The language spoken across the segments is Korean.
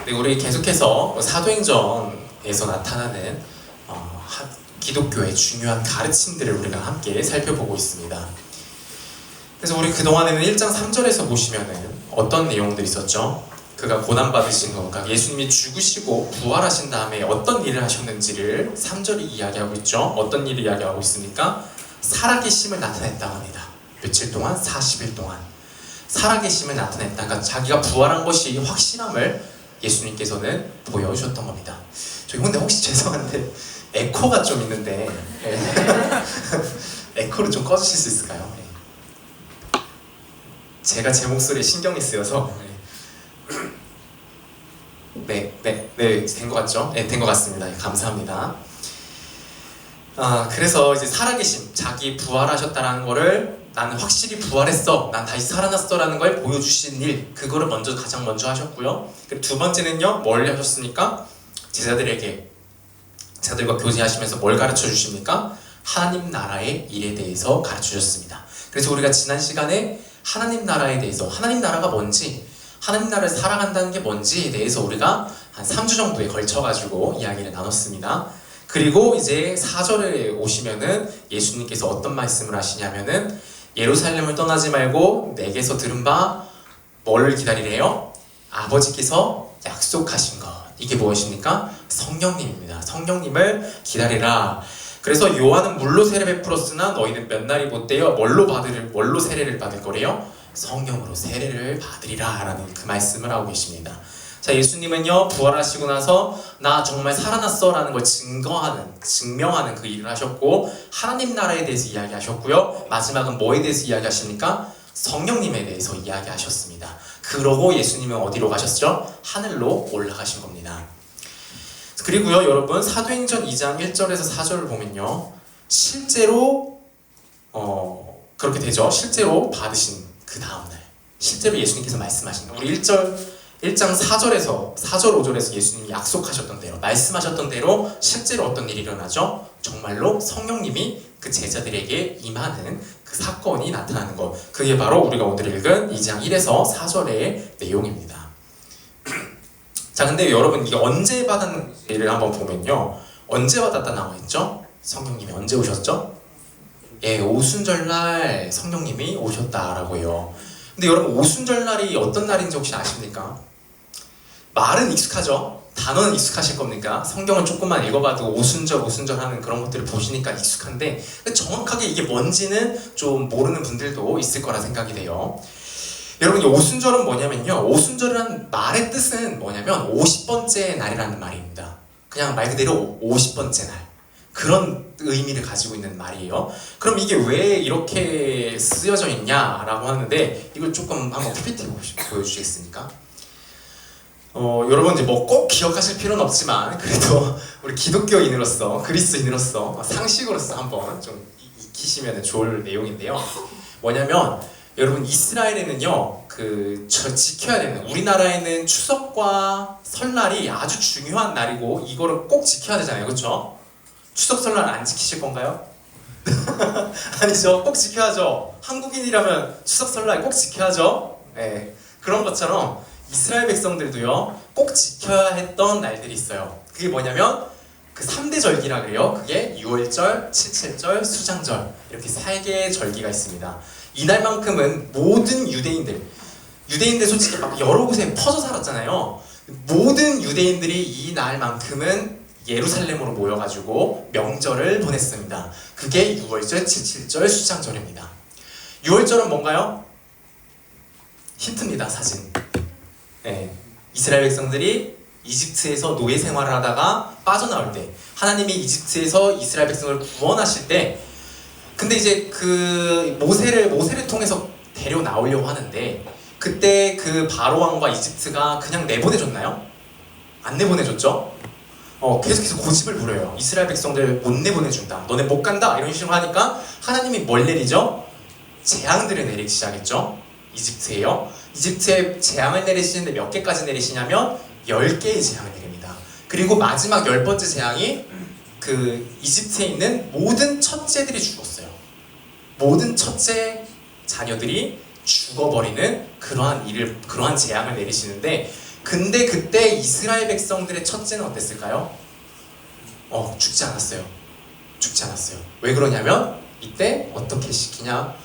네, 우리 계속해서 사도행전에서 나타나는 기독교의 중요한 가르침들을 우리가 함께 살펴보고 있습니다. 그래서 우리 그동안에는 1장 3절에서 보시면은 어떤 내용들이 있었죠? 그가 고난받으신 것, 그러니까 예수님이 죽으시고 부활하신 다음에 어떤 일을 하셨는지를 3절이 이야기하고 있죠. 어떤 일을 이야기하고 있습니까? 살아계심을 나타냈다고 합니다. 며칠 동안? 40일 동안 살아계심을 나타냈다. 그러니까 자기가 부활한 것이 확실함을 예수님께서는 보여주셨던 겁니다. 저기 근데 혹시 죄송한데 에코가 좀 있는데 에코를 좀 꺼주실 수 있을까요? 제가 제 목소리에 신경이 쓰여서 된 것 같죠? 네, 된 것 같습니다. 감사합니다. 그래서 이제 살아계심, 자기 부활하셨다라는 거를 나는 확실히 부활했어, 난 다시 살아났어라는 걸 보여주신 일, 그거를 가장 먼저 하셨고요. 그리고 두 번째는요, 뭘 하셨습니까? 제자들과 교제하시면서 뭘 가르쳐 주십니까? 하나님 나라의 일에 대해서 가르쳐 주셨습니다. 그래서 우리가 지난 시간에 하나님 나라에 대해서, 하나님 나라가 뭔지, 하나님 나라를 살아간다는 게 뭔지에 대해서 우리가 한 3주 정도에 걸쳐가지고 이야기를 나눴습니다. 그리고 이제 4절에 오시면은 예수님께서 어떤 말씀을 하시냐면은 예루살렘을 떠나지 말고 내게서 들은 바 뭘 기다리래요? 아버지께서 약속하신 것. 이게 무엇입니까? 성령님입니다. 성령님을 기다리라. 그래서 요한은 물로 세례를 베풀었으나 너희는 몇 날이 못되어 뭘로 세례를 받을 거래요? 성령으로 세례를 받으리라 라는 그 말씀을 하고 계십니다. 자, 예수님은요, 부활하시고 나서 나 정말 살아났어 라는 걸 증명하는 그 일을 하셨고, 하나님 나라에 대해서 이야기하셨고요. 마지막은 뭐에 대해서 이야기하십니까? 성령님에 대해서 이야기하셨습니다. 그러고 예수님은 어디로 가셨죠? 하늘로 올라가신 겁니다. 그리고요, 여러분, 사도행전 2장 1절에서 4절을 보면요, 실제로 그렇게 되죠. 실제로 받으신 그 다음날, 실제로 예수님께서 말씀하신 거, 우리 1장 4절에서 4절 5절에서 예수님이 약속하셨던 대로, 말씀하셨던 대로 실제로 어떤 일이 일어나죠? 정말로 성령님이 그 제자들에게 임하는 그 사건이 나타나는 것, 그게 바로 우리가 오늘 읽은 2장 1에서 4절의 내용입니다. 자, 근데 여러분, 이게 언제 받았는지를 한번 보면요, 언제 받았다 나와 있죠? 성령님이 언제 오셨죠? 예, 오순절날 성령님이 오셨다라고요. 근데 여러분, 오순절날이 어떤 날인지 혹시 아십니까? 말은 익숙하죠? 단어는 익숙하실 겁니까? 성경을 조금만 읽어봐도 오순절 하는 그런 것들을 보시니까 익숙한데 정확하게 이게 뭔지는 좀 모르는 분들도 있을 거라 생각이 돼요. 여러분, 이 오순절은 뭐냐면요, 오순절이라는 말의 뜻은 뭐냐면 50번째 날이라는 말입니다. 그냥 말 그대로 50번째 날, 그런 의미를 가지고 있는 말이에요. 그럼 이게 왜 이렇게 쓰여져 있냐라고 하는데, 이걸 조금 한번 PPT로 보여주시겠습니까? 여러분, 이제 뭐 꼭 기억하실 필요는 없지만 그래도 우리 기독교인으로서, 그리스도인으로서 상식으로서 한번 좀 익히시면 좋을 내용인데요. 뭐냐면, 여러분, 이스라엘에는요, 지켜야 되는, 우리나라에는 추석과 설날이 아주 중요한 날이고 이거를 꼭 지켜야 되잖아요, 그렇죠? 추석 설날 안 지키실 건가요? 아니죠, 꼭 지켜야죠. 한국인이라면 추석 설날 꼭 지켜야죠. 네, 그런 것처럼 이스라엘 백성들도요, 꼭 지켜야 했던 날들이 있어요. 그게 뭐냐면 그 3대 절기라 그래요. 그게 유월절, 칠칠절, 수장절, 이렇게 3개의 절기가 있습니다. 이날만큼은 모든 유대인들 솔직히 막 여러 곳에 퍼져 살았잖아요. 모든 유대인들이 이 날만큼은 예루살렘으로 모여가지고 명절을 보냈습니다. 그게 유월절, 칠칠절, 수장절입니다. 유월절은 뭔가요? 힌트입니다, 사진. 네, 이스라엘 백성들이 이집트에서 노예 생활을 하다가 빠져나올 때, 하나님이 이집트에서 이스라엘 백성을 구원하실 때, 근데 이제 그 모세를 통해서 데려 나오려고 하는데, 그때 그 바로왕과 이집트가 그냥 내보내줬나요? 안 내보내줬죠? 계속해서 고집을 부려요. 이스라엘 백성들 못 내보내준다, 너네 못 간다, 이런 식으로 하니까 하나님이 뭘 내리죠? 재앙들을 내리기 시작했죠. 이집트에요. 이집트에 재앙을 내리시는데 몇 개까지 내리시냐면 10개의 재앙을 내립니다. 그리고 마지막 10번째 재앙이 그 이집트에 있는 모든 첫째들이 죽었어요. 모든 첫째 자녀들이 죽어버리는 그러한 재앙을 내리시는데, 근데 그때 이스라엘 백성들의 첫째는 어땠을까요? 죽지 않았어요. 죽지 않았어요. 왜 그러냐면 이때 어떻게 시키냐?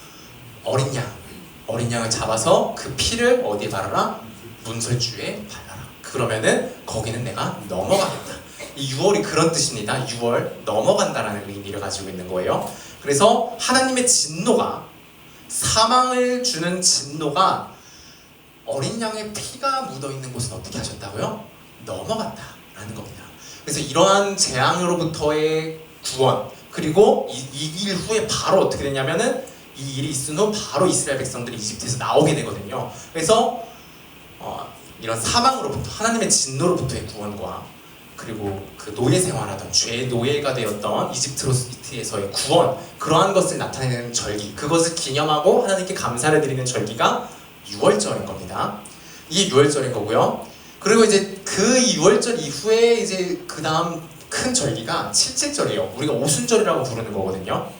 어린 양을 잡아서 그 피를 어디에 바르라? 문설주에 발라라. 그러면은 거기는 내가 넘어가겠다. 이 6월이 그런 뜻입니다. 6월 넘어간다라는 의미를 가지고 있는 거예요. 그래서 하나님의 진노가, 사망을 주는 진노가 어린 양의 피가 묻어있는 곳은 어떻게 하셨다고요? 넘어갔다라는 겁니다. 그래서 이러한 재앙으로부터의 구원, 그리고 이 일 후에 바로 어떻게 되냐면은 이 일이 있은 후 바로 이스라엘 백성들이 이집트에서 나오게 되거든요. 그래서 이런 사망으로부터, 하나님의 진노로부터의 구원과 그리고 그 노예 생활하던, 죄의 노예가 되었던 이집트에서의 구원, 그러한 것을 나타내는 절기, 그것을 기념하고 하나님께 감사를 드리는 절기가 6월절인 겁니다. 이게 6월절인 거고요. 그리고 이제 그 6월절 이후에 이제 그 다음 큰 절기가 77절이에요. 우리가 오순절이라고 부르는 거거든요.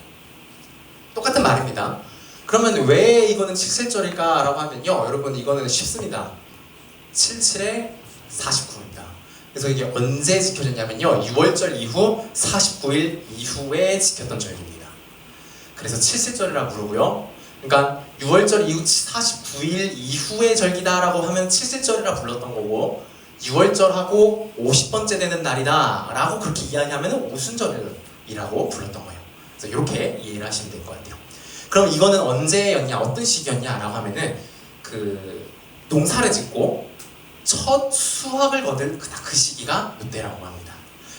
똑같은 말입니다. 그러면 왜 이거는 77절일까? 라고 하면요, 여러분 이거는 쉽습니다. 77에 49입니다. 그래서 이게 언제 지켜졌냐면요, 6월절 이후 49일 이후에 지켰던 절기입니다. 그래서 77절이라고 부르고요. 그러니까 6월절 이후 49일 이후의 절기다라고 하면 77절이라 불렀던 거고, 6월절하고 50번째 되는 날이다 라고 그렇게 이야기하면 오순절이라고 불렀던 거예요. 그래서 이렇게 이해를 하시면 될 것 같아요. 그럼 이거는 언제였냐, 어떤 시기였냐 라고 하면은 그 농사를 짓고 첫 수확을 거둔 그 시기가 이때라고 합니다.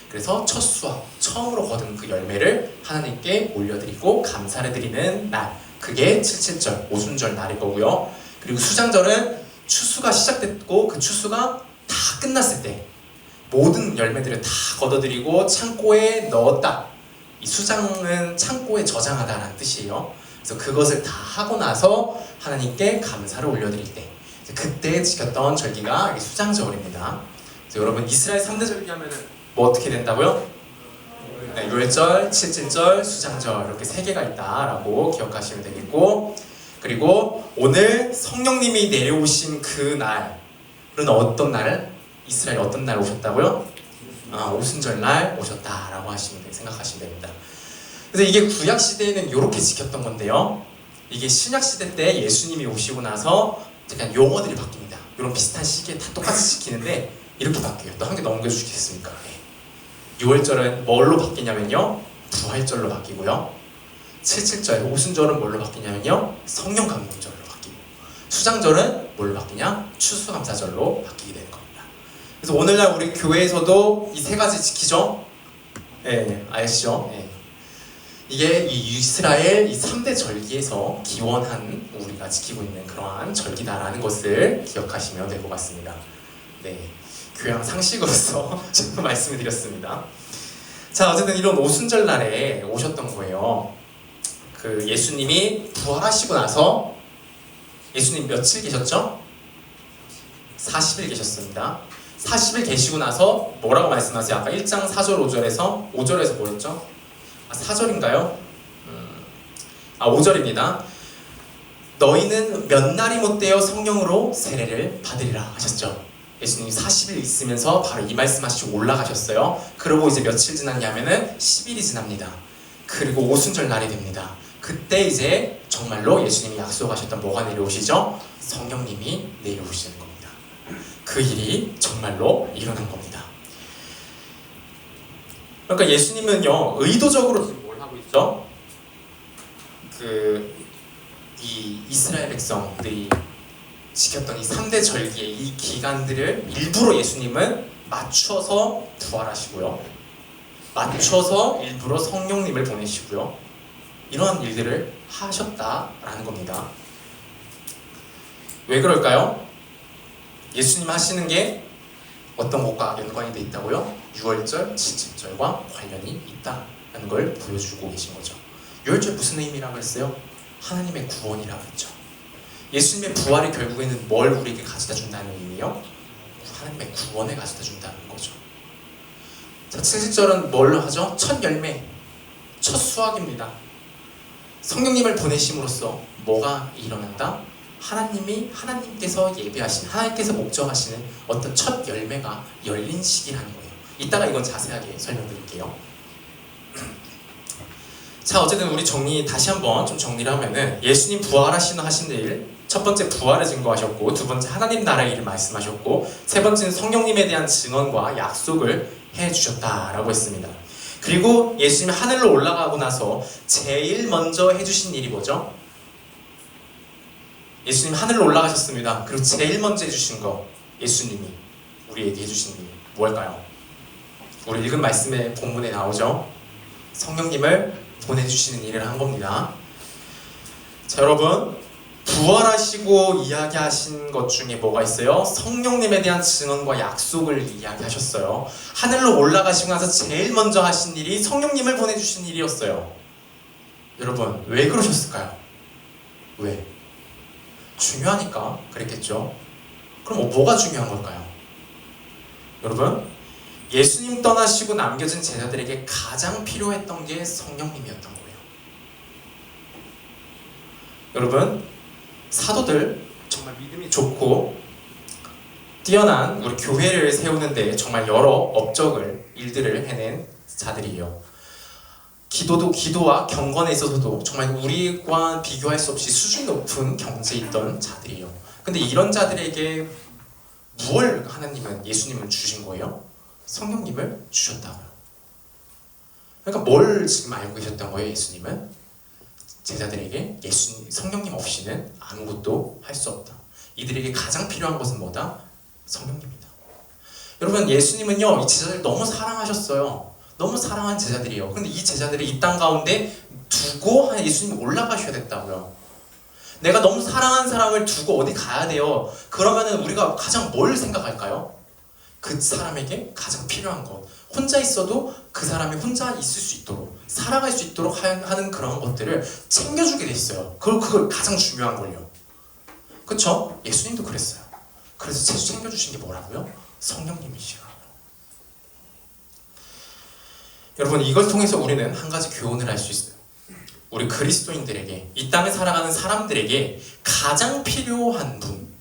그래서 첫 수확, 처음으로 거둔 그 열매를 하나님께 올려드리고 감사를 드리는 날, 그게 77절, 오순절 날일 거고요. 그리고 수장절은 추수가 시작됐고 그 추수가 다 끝났을 때 모든 열매들을 다 걷어들이고 창고에 넣었다. 이 수장은 창고에 저장하다라는 뜻이에요. 그래서 그것을 다 하고 나서 하나님께 감사를 올려드릴 때, 그때 지켰던 절기가 수장절입니다. 그래서 여러분 이스라엘 3대 절기 하면은 뭐 어떻게 된다고요? 네, 6월절, 77절, 수장절 이렇게 3개가 있다라고 기억하시면 되겠고, 그리고 오늘 성령님이 내려오신 그 날은 어떤 날? 이스라엘 어떤 날 오셨다고요? 오순절 날 오셨다라고 생각하시면 됩니다. 그래서 이게 구약 시대에는 이렇게 지켰던 건데요, 이게 신약 시대 때 예수님이 오시고 나서 약간 용어들이 바뀝니다. 이런 비슷한 시기에 다 똑같이 지키는데 이렇게 바뀌어요. 또 한 개 넘겨주시겠습니까? 6월절은 뭘로 바뀌냐면요, 부활절로 바뀌고요. 77절, 오순절은 뭘로 바뀌냐면요, 성령 감동절로 바뀌고, 수장절은 뭘로 바뀌냐, 추수감사절로 바뀌게 되는 겁니다. 그래서 오늘날 우리 교회에서도 이 3가지 지키죠? 네, 아시죠? 네. 이게 이 이스라엘 이 3대 절기에서 기원한, 우리가 지키고 있는 그러한 절기다라는 것을 기억하시면 될 것 같습니다. 네, 교양 상식으로서 제가 말씀을 드렸습니다. 자, 어쨌든 이런 오순절 날에 오셨던 거예요. 그 예수님이 부활하시고 나서 예수님 며칠 계셨죠? 40일 계셨습니다. 40일 계시고 나서 뭐라고 말씀하세요? 아까 1장 4절 5절에서 뭐였죠? 4절인가요? 5절입니다. 너희는 몇 날이 못되어 성령으로 세례를 받으리라 하셨죠. 예수님이 40일 있으면서 바로 이 말씀하시고 올라가셨어요. 그러고 이제 며칠 지났냐면은 10일이 지납니다. 그리고 오순절 날이 됩니다. 그때 이제 정말로 예수님이 약속하셨던 뭐가 내려오시죠? 성령님이 내려오시는 겁니다. 그 일이 정말로 일어난 겁니다. 그러니까 예수님은요, 의도적으로 지금 뭘 하고 있죠? 이 이스라엘 백성들이 지켰던 이 3대 절기의 이 기간들을 일부러 예수님은 맞춰서 부활하시고요, 맞춰서 일부러 성령님을 보내시고요, 이러한 일들을 하셨다라는 겁니다. 왜 그럴까요? 예수님 하시는 게 어떤 것과 연관이 돼 있다고요? 6월절, 77절과 관련이 있다는 걸 보여주고 계신 거죠. 6월절 무슨 의미라고 했어요? 하나님의 구원이라고 했죠. 예수님의 부활이 결국에는 뭘 우리에게 가져다 준다는 의미요? 하나님의 구원을 가져다 준다는 거죠. 자, 77절은 뭘 하죠? 첫 열매, 첫 수확입니다. 성령님을 보내심으로써 뭐가 일어난다? 하나님께서 예비하신, 하나님께서 목적하시는 어떤 첫 열매가 열린 시기라는 거예요. 이따가 이건 자세하게 설명드릴게요. 자, 어쨌든 우리 다시 한번 좀 정리를 하면은, 예수님 부활하신 일, 첫 번째 부활을 증거하셨고, 두 번째 하나님 나라의 일을 말씀하셨고, 세 번째는 성령님에 대한 증언과 약속을 해주셨다라고 했습니다. 그리고 예수님이 하늘로 올라가고 나서 제일 먼저 해주신 일이 뭐죠? 예수님 하늘로 올라가셨습니다. 그리고 제일 먼저 해주신 거, 예수님이 우리에게 해주신 일이 뭘까요? 우리 읽은 말씀의 본문에 나오죠? 성령님을 보내주시는 일을 한 겁니다. 자, 여러분, 부활하시고 이야기하신 것 중에 뭐가 있어요? 성령님에 대한 증언과 약속을 이야기하셨어요. 하늘로 올라가시고 나서 제일 먼저 하신 일이 성령님을 보내주신 일이었어요. 여러분, 왜 그러셨을까요? 왜? 중요하니까 그랬겠죠? 그럼 뭐가 중요한 걸까요? 여러분, 예수님 떠나시고 남겨진 제자들에게 가장 필요했던 게 성령님이었던 거예요. 여러분, 사도들 정말 믿음이 좋고 뛰어난 우리 교회를 세우는데 정말 여러 일들을 해낸 자들이에요. 기도와 경건에 있어서도 정말 우리와 비교할 수 없이 수준 높은 경지에 있던 자들이에요. 근데 이런 자들에게 무엇을 예수님은 주신 거예요? 성령님을 주셨다고요. 그러니까 뭘 지금 알고 계셨던 거예요, 예수님은? 제자들에게 성령님 없이는 아무것도 할 수 없다. 이들에게 가장 필요한 것은 뭐다? 성령님이다. 여러분, 예수님은요, 이 제자들 너무 사랑하셨어요. 너무 사랑한 제자들이에요. 근데 이 제자들이 이 땅 가운데 두고 예수님이 올라가셔야 됐다고요. 내가 너무 사랑한 사람을 두고 어디 가야 돼요. 그러면은 우리가 가장 뭘 생각할까요? 그 사람에게 가장 필요한 것, 혼자 있어도 그 사람이 혼자 있을 수 있도록, 살아갈 수 있도록 하는 그런 것들을 챙겨주게 돼 있어요. 그걸 가장 중요한 걸요. 그쵸? 예수님도 그랬어요. 그래서 챙겨주신 게 뭐라고요? 성령님이시라고요. 여러분, 이걸 통해서 우리는 한 가지 교훈을 할 수 있어요. 우리 그리스도인들에게, 이 땅에 살아가는 사람들에게 가장 필요한 분,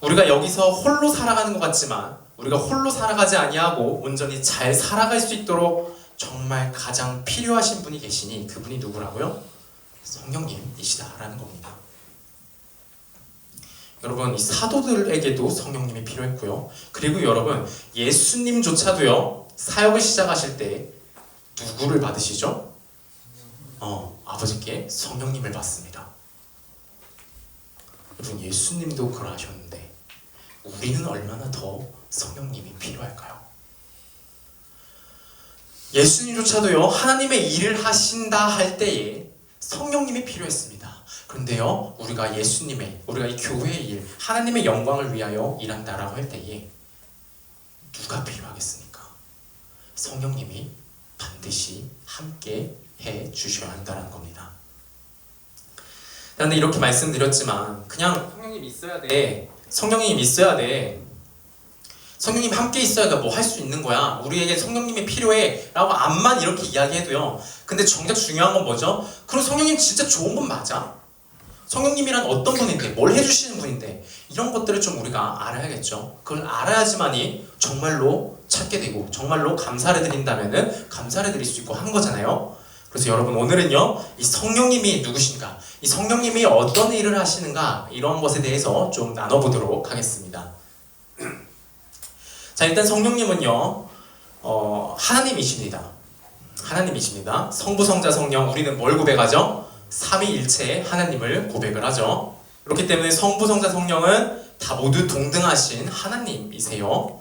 우리가 여기서 홀로 살아가는 것 같지만 우리가 홀로 살아가지 아니하고 온전히 잘 살아갈 수 있도록 정말 가장 필요하신 분이 계시니 그분이 누구라고요? 성령님이시다라는 겁니다. 여러분, 이 사도들에게도 성령님이 필요했고요. 그리고 여러분, 예수님조차도요, 사역을 시작하실 때 누구를 받으시죠? 아버지께 성령님을 받습니다. 여러분, 예수님도 그러하셨는데 우리는 얼마나 더 성령님이 필요할까요? 예수님조차도요, 하나님의 일을 하신다 할 때에 성령님이 필요했습니다. 그런데요, 우리가 이 교회의 일, 하나님의 영광을 위하여 일한다라고 할 때에 누가 필요하겠습니까? 성령님이 반드시 함께 해 주셔야 한다는 겁니다. 그런데 이렇게 말씀드렸지만 그냥 성령님이 있어야 돼. 성령님 함께 있어야 뭐 할 수 있는 거야. 우리에게 성령님이 필요해 라고 암만 이렇게 이야기해도요, 근데 정작 중요한 건 뭐죠? 그럼 성령님 진짜 좋은 분 맞아? 성령님이란 어떤 분인데, 뭘 해주시는 분인데, 이런 것들을 좀 우리가 알아야겠죠. 그걸 알아야지만이 정말로 찾게 되고 정말로 감사를 드린다면은 감사를 드릴 수 있고 한 거잖아요. 그래서 여러분, 오늘은요, 이 성령님이 누구신가, 이 성령님이 어떤 일을 하시는가, 이런 것에 대해서 좀 나눠보도록 하겠습니다. 자, 일단 성령님은요, 하나님이십니다. 성부, 성자, 성령, 우리는 뭘 고백하죠? 삼위일체 하나님을 고백을 하죠. 그렇기 때문에 성부, 성자, 성령은 다 모두 동등하신 하나님이세요.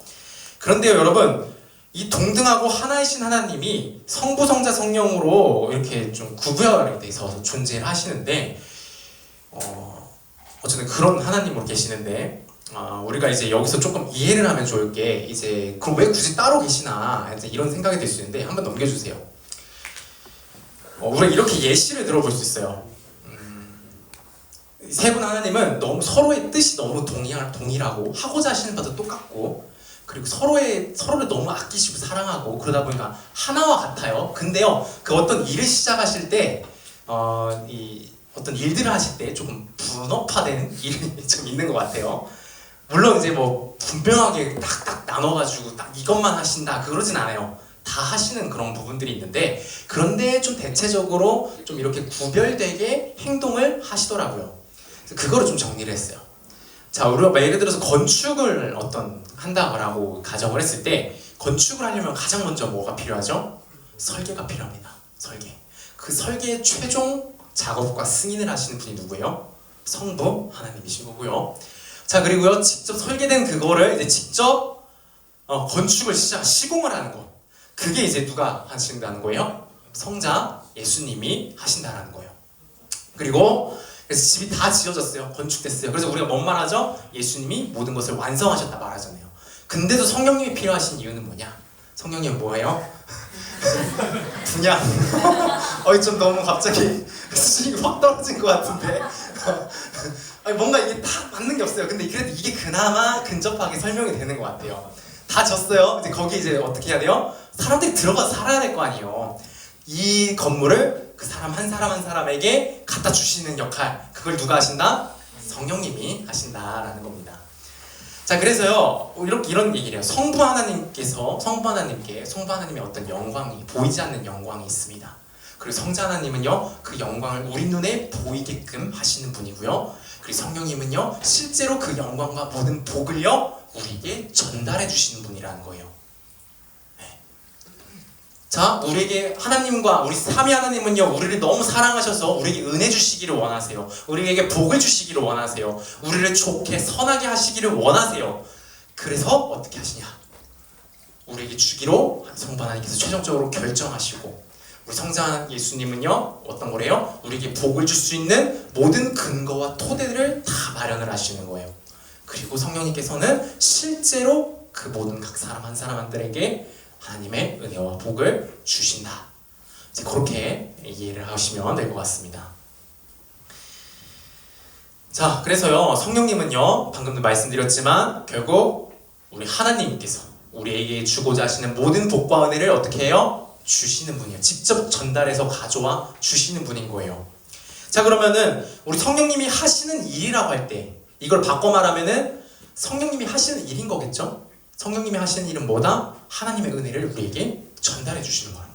그런데요, 여러분, 이 동등하고 하나이신 하나님이 성부, 성자, 성령으로 이렇게 좀 구별이 돼서 존재를 하시는데, 어쨌든 그런 하나님으로 계시는데, 우리가 이제 여기서 조금 이해를 하면 좋을 게, 이제 그럼 왜 굳이 따로 계시나, 이제 이런 생각이 들 수 있는데, 한번 넘겨주세요. 우리가 이렇게 예시를 들어볼 수 있어요. 세 분 하나님은 너무 서로의 뜻이 너무 동일하고, 하고자 하시는 바도 똑같고, 그리고 서로를 너무 아끼시고 사랑하고, 그러다 보니까 하나와 같아요. 근데요, 그 어떤 일을 시작하실 때 어떤 일들을 하실 때 조금 분업화되는 일이 좀 있는 것 같아요. 물론 이제 뭐 분명하게 딱딱 나눠가지고 딱 이것만 하신다 그러진 않아요. 다 하시는 그런 부분들이 있는데, 그런데 좀 대체적으로 좀 이렇게 구별되게 행동을 하시더라고요. 그거를 좀 정리를 했어요. 자, 우리가 예를 들어서 건축을 한다라고 가정을 했을 때, 건축을 하려면 가장 먼저 뭐가 필요하죠? 설계가 필요합니다. 설계. 그 설계의 최종 작업과 승인을 하시는 분이 누구예요? 성부 하나님이신 거고요. 자, 그리고요, 직접 설계된 그거를 이제 직접 건축을 시공을 하는 거. 그게 이제 누가 하신다는 거예요? 성자 예수님이 하신다는 거예요. 그리고 그래서 집이 다 지어졌어요. 건축됐어요. 그래서 우리가 뭔 말하죠? 예수님이 모든 것을 완성하셨다 말하잖아요. 근데도 성령님이 필요하신 이유는 뭐냐? 성령님은 뭐예요? 분양. 좀 너무 갑자기 수준이 확 떨어진 것 같은데. 아니, 뭔가 이게 다 맞는 게 없어요. 근데 그래도 이게 그나마 근접하게 설명이 되는 것 같아요. 다 졌어요. 이제 거기 이제 어떻게 해야 돼요? 사람들이 들어가서 살아야 될 거 아니에요. 이 건물을 그 사람 한 사람 한 사람에게 갖다 주시는 역할, 그걸 누가 하신다? 성령님이 하신다라는 겁니다. 자, 그래서요, 이런 얘기를 해요. 성부 하나님께 성부 하나님의 어떤 영광이, 보이지 않는 영광이 있습니다. 그리고 성자 하나님은요, 그 영광을 우리 눈에 보이게끔 하시는 분이고요. 그리고 성령님은요, 실제로 그 영광과 모든 복을요, 우리에게 전달해 주시는 분이라는 거예요. 네. 자, 우리에게 하나님과 우리 삼위 하나님은요, 우리를 너무 사랑하셔서 우리에게 은혜 주시기를 원하세요. 우리에게 복을 주시기를 원하세요. 우리를 좋게 선하게 하시기를 원하세요. 그래서 어떻게 하시냐? 우리에게 주기로 성부 하나님께서 최종적으로 결정하시고, 우리 성자 예수님은요, 어떤 거래요? 우리에게 복을 줄 수 있는 모든 근거와 토대를 다 마련을 하시는 거예요. 그리고 성령님께서는 실제로 그 모든 각 사람 한 사람들에게 하나님의 은혜와 복을 주신다. 이제 그렇게 이해를 하시면 될 것 같습니다. 자, 그래서요, 성령님은요, 방금도 말씀드렸지만 결국 우리 하나님께서 우리에게 주고자 하시는 모든 복과 은혜를 어떻게 해요? 주시는 분이에요. 직접 전달해서 가져와 주시는 분인 거예요. 자, 그러면은 우리 성령님이 하시는 일이라고 할 때, 이걸 바꿔 말하면은 성령님이 하시는 일인 거겠죠? 성령님이 하시는 일은 뭐다? 하나님의 은혜를 우리에게 전달해 주시는 거예요.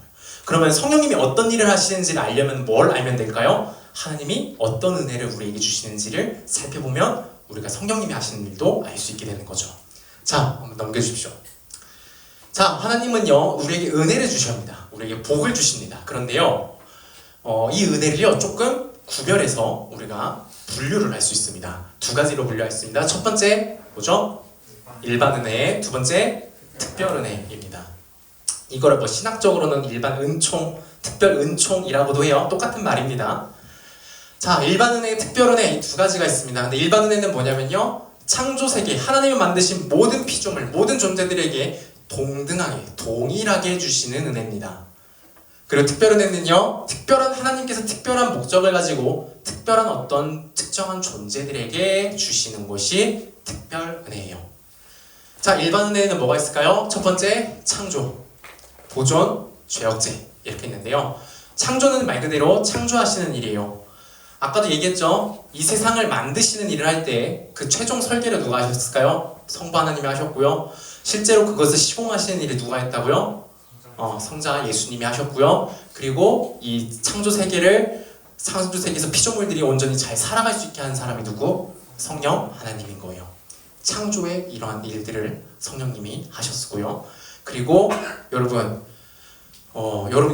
그러면 성령님이 어떤 일을 하시는지를 알려면 뭘 알면 될까요? 하나님이 어떤 은혜를 우리에게 주시는지를 살펴보면 우리가 성령님이 하시는 일도 알 수 있게 되는 거죠. 자, 한번 넘겨주십시오. 자, 하나님은요, 우리에게 은혜를 주십니다. 우리에게 복을 주십니다. 그런데요, 이 은혜를요, 조금 구별해서 우리가 분류를 할 수 있습니다. 두 가지로 분류할 수 있습니다. 첫 번째, 뭐죠? 일반 은혜, 두 번째, 특별 은혜입니다. 이거를 뭐 신학적으로는 일반 은총, 특별 은총이라고도 해요. 똑같은 말입니다. 자, 일반 은혜, 특별 은혜, 이 두 가지가 있습니다. 근데 일반 은혜는 뭐냐면요, 창조 세계, 하나님이 만드신 모든 피조물, 모든 존재들에게 동등하게, 동일하게 해주시는 은혜입니다. 그리고 특별 은혜는요, 특별한 하나님께서 특별한 목적을 가지고 특별한 어떤 특정한 존재들에게 주시는 것이 특별 은혜예요. 자, 일반 은혜는 뭐가 있을까요? 첫 번째, 창조, 보존, 죄억제 이렇게 있는데요. 창조는 말 그대로 창조하시는 일이에요. 아까도 얘기했죠. 이 세상을 만드시는 일을 할 때 그 최종 설계를 누가 하셨을까요? 성부 하나님이 하셨고요. 실제로 그것을 시공하시는 일을 누가 했다고요? 성자 예수님이 하셨고요. 그리고 이 창조 세계에서 피조물들이 온전히 잘 살아갈 수 있게 하는 사람이 누구? 성령 하나님인 거예요. 창조의 이러한 일들을 성령님이 하셨고요. 그리고 여러분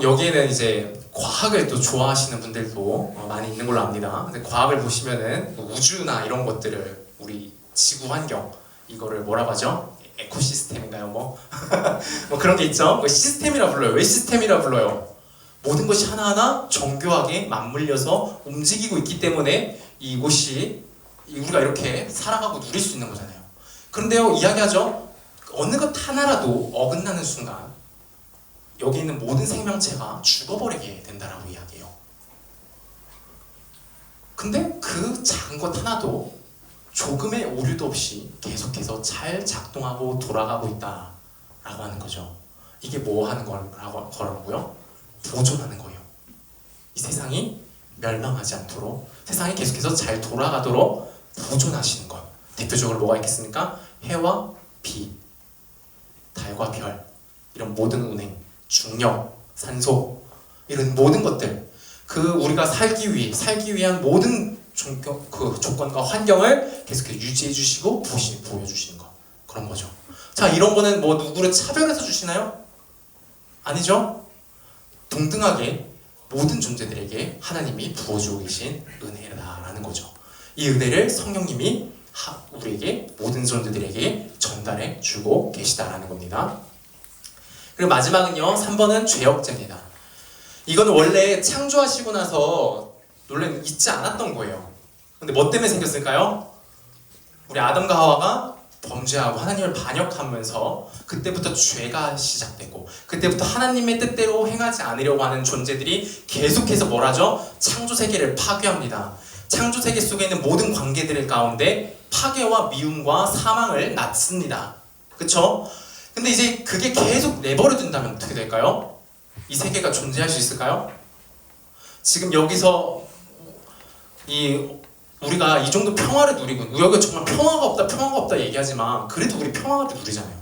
여기에는 이제 과학을 또 좋아하시는 분들도 많이 있는 걸로 압니다. 근데 과학을 보시면은 우주나 이런 것들을, 우리 지구 환경, 이거를 뭐라고 하죠? 에코시스템인가요? 뭐 그런 게 있죠. 뭐 시스템이라 불러요. 왜 시스템이라 불러요? 모든 것이 하나하나 정교하게 맞물려서 움직이고 있기 때문에 이곳이 우리가 이렇게 살아가고 누릴 수 있는 거잖아요. 그런데요, 이야기하죠. 어느 것 하나라도 어긋나는 순간 여기 있는 모든 생명체가 죽어버리게 된다라고 이야기해요. 근데 그 작은 것 하나도 조금의 오류도 없이 계속해서 잘 작동하고 돌아가고 있다라고 하는 거죠. 이게 뭐 하는 거라고요? 보존하는 거예요. 이 세상이 멸망하지 않도록 세상이 계속해서 잘 돌아가도록 보존하시는 것. 대표적으로 뭐가 있겠습니까? 해와 비, 달과 별, 이런 모든 운행, 중력, 산소, 이런 모든 것들, 우리가 살기 위한 모든 조건과 환경을 계속해서 유지해 주시고 보여주시는 것. 그런 거죠. 자, 이런 거는 뭐 누구를 차별해서 주시나요? 아니죠? 동등하게 모든 존재들에게 하나님이 부어주고 계신 은혜라는 거죠. 이 은혜를 성령님이 우리에게, 모든 존재들에게 전달해 주고 계시다라는 겁니다. 그리고 마지막은요, 3번은 죄억제입니다. 이건 원래 창조하시고 나서 원래는 있지 않았던 거예요. 근데 뭐 때문에 생겼을까요? 우리 아담과 하와가 범죄하고 하나님을 반역하면서 그때부터 죄가 시작되고, 그때부터 하나님의 뜻대로 행하지 않으려고 하는 존재들이 계속해서 뭘 하죠? 창조세계를 파괴합니다. 창조세계 속에 있는 모든 관계들 가운데 파괴와 미움과 사망을 낳습니다. 그쵸? 근데 이제 그게 계속 내버려 둔다면 어떻게 될까요? 이 세계가 존재할 수 있을까요? 지금 여기서 우리가 이 정도 평화를 누리고, 우리가 정말 평화가 없다 얘기하지만 그래도 우리 평화를 누리잖아요.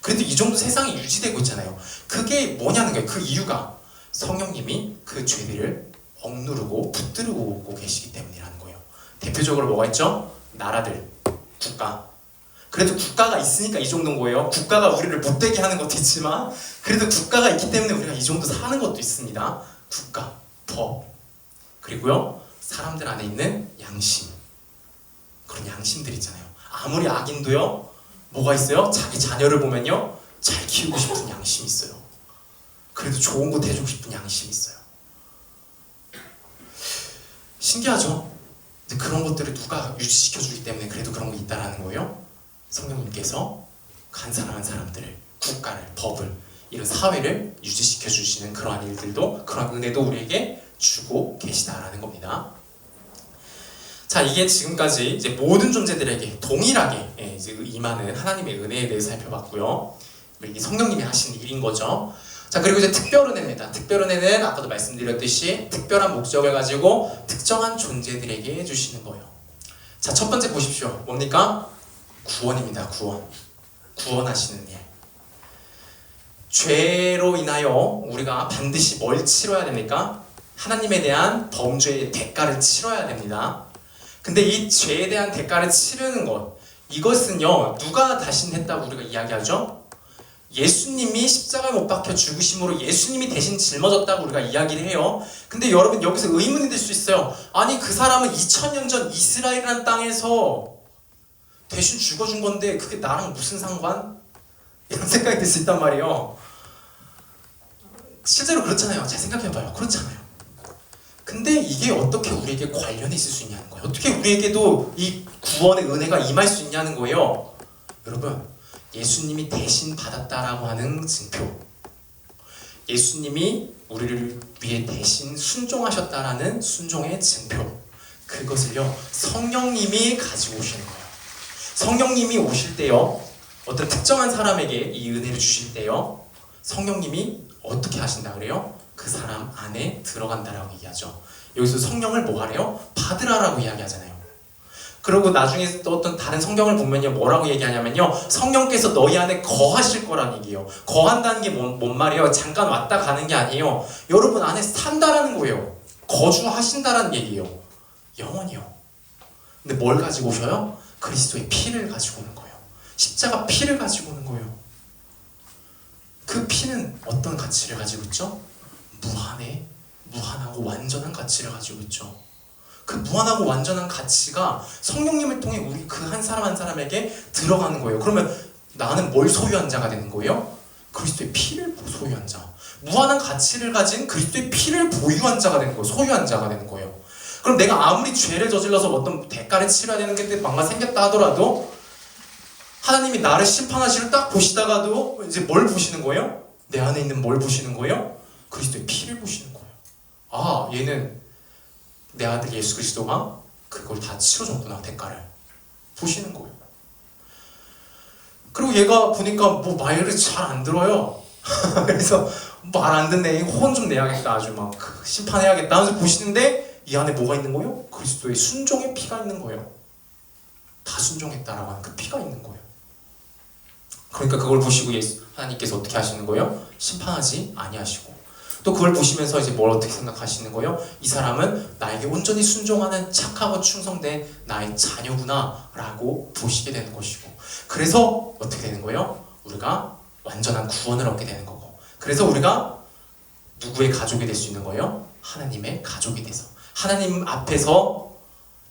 그래도 이 정도 세상이 유지되고 있잖아요. 그게 뭐냐는 거예요. 그 이유가 성령님이 그 죄들을 억누르고 붙들고 계시기 때문이라는 거예요. 대표적으로 뭐가 있죠? 나라들, 국가. 그래도 국가가 있으니까 이 정도인 거예요. 국가가 우리를 못되게 하는 것도 있지만 그래도 국가가 있기 때문에 우리가 이 정도 사는 것도 있습니다. 국가, 법, 그리고요 사람들 안에 있는 양심, 그런 양심들 있잖아요. 아무리 악인도요 뭐가 있어요? 자기 자녀를 보면요 잘 키우고 싶은 양심이 있어요. 그래도 좋은 것 해주고 싶은 양심이 있어요. 신기하죠? 근데 그런 것들을 누가 유지시켜주기 때문에 그래도 그런 게 있다라는 거예요. 성령님께서 간사랑한 사람들을, 국가를, 법을, 이런 사회를 유지시켜주시는 그러한 일들도, 그러한 은혜도 우리에게 주고 계시다라는 겁니다. 자, 이게 지금까지 이제 모든 존재들에게 동일하게 이제 임하는 하나님의 은혜에 대해서 살펴봤고요. 이게 성령님이 하신 일인 거죠. 자, 그리고 이제 특별은혜입니다. 특별은혜는 아까도 말씀드렸듯이 특별한 목적을 가지고 특정한 존재들에게 해주시는 거예요. 자, 첫 번째 보십시오. 뭡니까? 구원입니다. 구원하시는 일. 죄로 인하여 우리가 반드시 뭘 치러야 됩니까? 하나님에 대한 범죄의 대가를 치러야 됩니다. 근데 이 죄에 대한 대가를 치르는 것, 이것은요 누가 대신 했다고 우리가 이야기하죠? 예수님이 십자가에 못 박혀 죽으심으로 예수님이 대신 짊어졌다고 우리가 이야기를 해요. 근데 여러분 여기서 의문이 들 수 있어요. 아니 그 사람은 2000년 전 이스라엘이라는 땅에서 대신 죽어준 건데 그게 나랑 무슨 상관? 이런 생각이 들 수 있단 말이에요. 실제로 그렇잖아요. 잘 생각해봐요. 그렇잖아요. 근데 이게 어떻게 우리에게 관련이 있을 수 있냐는 거예요. 어떻게 우리에게도 이 구원의 은혜가 임할 수 있냐는 거예요. 여러분, 예수님이 대신 받았다라고 하는 증표, 예수님이 우리를 위해 대신 순종하셨다라는 순종의 증표, 그것을요 성령님이 가지고 오시는 거예요. 성령님이 오실 때요, 어떤 특정한 사람에게 이 은혜를 주실 때요, 성령님이 어떻게 하신다 그래요? 그 사람 안에 들어간다라고 얘기하죠. 여기서 성령을 뭐 하래요? 받으라라고 이야기하잖아요. 그리고 나중에 또 어떤 다른 성경을 보면요 뭐라고 얘기하냐면요, 성령께서 너희 안에 거하실 거라는 얘기예요. 거한다는 게 뭔 말이에요? 잠깐 왔다 가는 게 아니에요. 여러분 안에 산다라는 거예요. 거주하신다라는 얘기예요. 영원히요. 근데 뭘 가지고 오셔요? 그리스도의 피를 가지고 오는 거예요. 십자가 피를 가지고 오는 거예요. 그 피는 어떤 가치를 가지고 있죠? 무한하고 완전한 가치를 가지고 있죠. 그 무한하고 완전한 가치가 성령님을 통해 우리 그 한 사람 한 사람에게 들어가는 거예요. 그러면 나는 뭘 소유한 자가 되는 거예요? 그리스도의 피를 소유한 자. 무한한 가치를 가진 그리스도의 피를 보유한 자가 되는 거예요. 소유한 자가 되는 거예요. 그럼 내가 아무리 죄를 저질러서 어떤 대가를 치러야 되는 게 뭔가 생겼다 하더라도 하나님이 나를 심판하시를 딱 보시다가도 이제 뭘 보시는 거예요? 내 안에 있는 뭘 보시는 거예요? 그리스도의 피를 보시는 거예요. 아, 얘는 내 아들 예수 그리스도가 그걸 다 치러줬구나, 대가를 보시는 거예요. 그리고 얘가 보니까 뭐 말을 잘 안 들어요. 그래서 말 안 듣네, 혼 좀 내야겠다, 아주 막 심판해야겠다 하면서 보시는데 이 안에 뭐가 있는 거예요? 그리스도의 순종의 피가 있는 거예요. 다 순종했다라고 하는 그 피가 있는 거예요. 그러니까 그걸 보시고 하나님께서 어떻게 하시는 거예요? 심판하지 아니하시고, 또 그걸 보시면서 이제 뭘 어떻게 생각하시는 거예요? 이 사람은 나에게 온전히 순종하는 착하고 충성된 나의 자녀구나 라고 보시게 되는 것이고, 그래서 어떻게 되는 거예요? 우리가 완전한 구원을 얻게 되는 거고, 그래서 우리가 누구의 가족이 될 수 있는 거예요? 하나님의 가족이 돼서 하나님 앞에서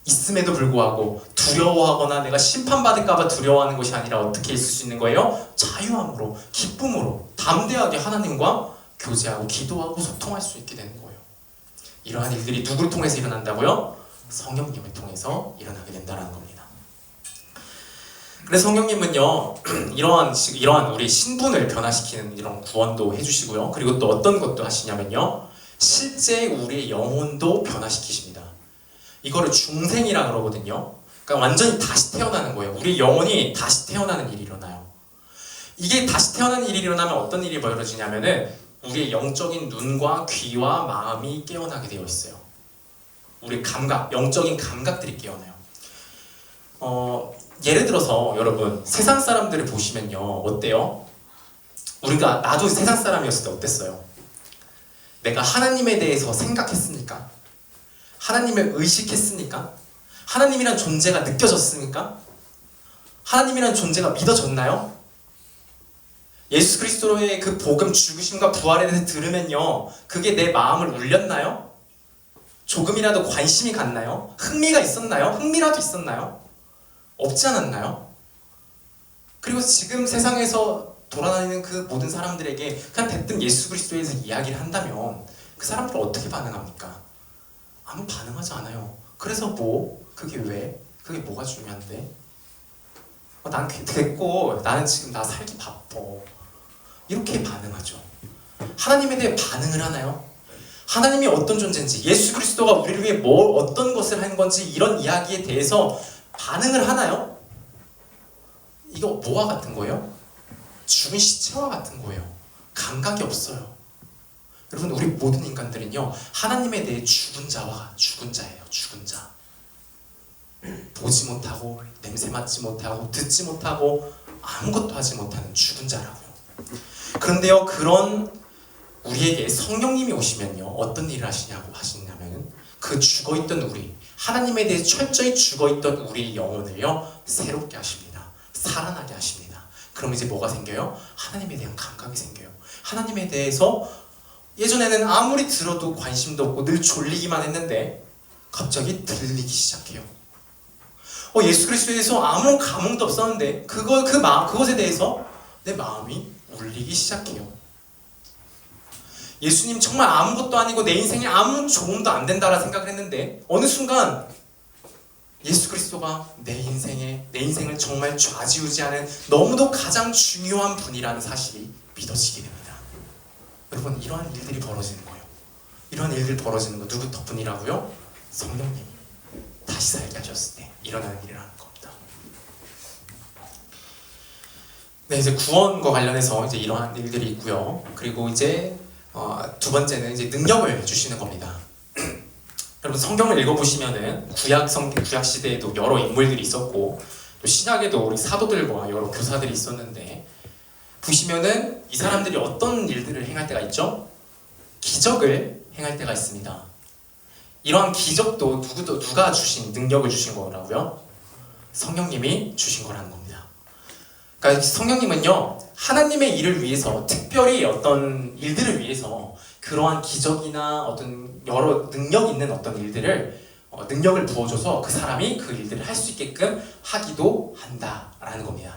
있음에도 불구하고 두려워하거나 내가 심판받을까봐 두려워하는 것이 아니라 어떻게 있을 수 있는 거예요? 자유함으로, 기쁨으로, 담대하게 하나님과 교제하고 기도하고 소통할 수 있게 되는 거예요. 이러한 일들이 누구를 통해서 일어난다고요? 성령님을 통해서 일어나게 된다는 겁니다. 그래서 성령님은요, 이러한 우리 신분을 변화시키는 이런 구원도 해주시고요. 그리고 또 어떤 것도 하시냐면요, 실제 우리의 영혼도 변화시키십니다. 이거를 중생이라 그러거든요. 그러니까 완전히 다시 태어나는 거예요. 우리 영혼이 다시 태어나는 일이 일어나요. 이게 다시 태어나는 일이 일어나면 어떤 일이 벌어지냐면은 우리의 영적인 눈과 귀와 마음이 깨어나게 되어 있어요. 우리 감각, 영적인 감각들이 깨어나요. 예를 들어서 여러분, 세상 사람들을 보시면요, 어때요? 나도 세상 사람이었을 때 어땠어요? 내가 하나님에 대해서 생각했습니까? 하나님을 의식했습니까? 하나님이란 존재가 느껴졌습니까? 하나님이란 존재가 믿어졌나요? 예수 그리스도의 그 복음, 죽으심과 부활에 대해서 들으면요, 그게 내 마음을 울렸나요? 조금이라도 관심이 갔나요? 흥미가 있었나요? 흥미라도 있었나요? 없지 않았나요? 그리고 지금 세상에서 돌아다니는 그 모든 사람들에게 그냥 대뜸 예수 그리스도에 대해서 이야기를 한다면 그 사람들은 어떻게 반응합니까? 아무 반응하지 않아요. 그래서 그게 왜? 그게 뭐가 중요한데? 난 됐고, 나는 지금 나 살기 바빠. 이렇게 반응하죠. 하나님에 대해 반응을 하나요? 하나님이 어떤 존재인지, 예수 그리스도가 우리를 위해 어떤 것을 한 건지, 이런 이야기에 대해서 반응을 하나요? 이거 뭐와 같은 거예요? 죽은 시체와 같은 거예요. 감각이 없어요. 여러분, 우리 모든 인간들은요, 하나님에 대해 죽은 자예요. 죽은 자. 보지 못하고, 냄새 맡지 못하고, 듣지 못하고, 아무것도 하지 못하는 죽은 자라고요. 그런데요, 그런 우리에게 성령님이 오시면요, 어떤 일을 하시냐면 그 죽어있던 우리, 하나님에 대해 철저히 죽어있던 우리의 영혼을요, 새롭게 하십니다. 살아나게 하십니다. 그럼 이제 뭐가 생겨요? 하나님에 대한 감각이 생겨요. 하나님에 대해서 예전에는 아무리 들어도 관심도 없고 늘 졸리기만 했는데 갑자기 들리기 시작해요. 예수 그리스도에 대해서 아무 감흥도 없었는데 그것에 대해서 내 마음이 울리기 시작해요. 예수님 정말 아무것도 아니고 내 인생에 아무 도움도 안 된다라 생각을 했는데 어느 순간 예수 그리스도가 내 인생을 정말 좌지우지하는 너무도 가장 중요한 분이라는 사실이 믿어지게 됩니다. 여러분, 이러한 일들이 벌어지는 거예요. 이러한 일들이 벌어지는 거 누구 덕분이라고요? 성령님이 다시 살게 하셨을 때 일어나는 일이라는 겁니다. 네, 이제 구원과 관련해서 이제 이러한 일들이 있고요. 그리고 이제 두 번째는 이제 능력을 주시는 겁니다. 여러분, 성경을 읽어보시면은 구약 시대에도 여러 인물들이 있었고 또 신약에도 우리 사도들과 여러 교사들이 있었는데 보시면은 이 사람들이 어떤 일들을 행할 때가 있죠? 기적을 행할 때가 있습니다. 이러한 기적도 누가 주신 능력을 주신 거라고요? 성령님이 주신 거라는 겁니다. 그러니까 성령님은요, 하나님의 일을 위해서, 특별히 어떤 일들을 위해서 그러한 기적이나 어떤 여러 능력 있는 어떤 일들을 능력을 부어줘서 그 사람이 그 일들을 할 수 있게끔 하기도 한다라는 겁니다.